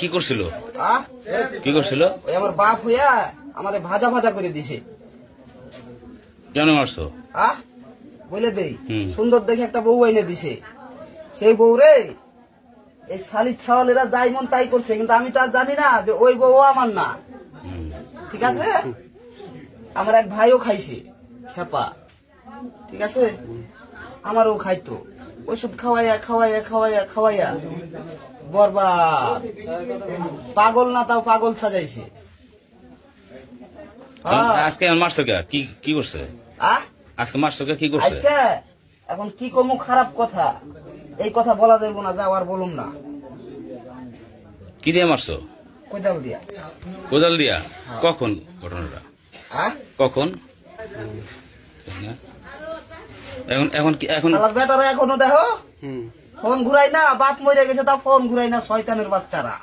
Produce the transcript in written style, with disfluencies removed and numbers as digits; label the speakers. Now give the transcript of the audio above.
Speaker 1: কি করছিল?
Speaker 2: আহ
Speaker 1: কি করছিল?
Speaker 2: ওই আমার বাপ হইয়া আমাদের ভাজা ভাজা করে দিছে।
Speaker 1: কেন মারছো?
Speaker 2: আহ বলে দেই, সুন্দর দেখে একটা বউ এনে দিছে। সেই বউ রে এই শালিক ছাওয়ালেরা যাই মন তাই করছে, কিন্তু আমি তো আর জানি না যে ওই বউ আমার না। ঠিক আছে, আমার এক ভাইও খাইছে খেপা, ঠিক আছে, আমারও খাইতো। ওষুধ খাওয়াইয়া খাওয়াইয়া খাওয়াইয়া খাওয়াইয়া বরবাদ। পাগল না তাও পাগল সাজাইছে।
Speaker 1: আজকে মারছো কে? কি করছে? আজকে মারছো কে? কি করছে
Speaker 2: আজকে? এখন কি কমু খারাপ কথা, এই কথা বলা যাইব না, যাও আর বলুম না।
Speaker 1: কি দিয়ে মারছো?
Speaker 2: কোদাল দিয়া।
Speaker 1: কোদাল দিয়া? কখন ঘটনাটা? কখন? এখন কি এখন
Speaker 2: বেটারা এখনো দেখো ফোন ঘুরাই না, বাপ মরে গেছে তা ফোন ঘুরাই না, শয়তানের বাচ্চারা।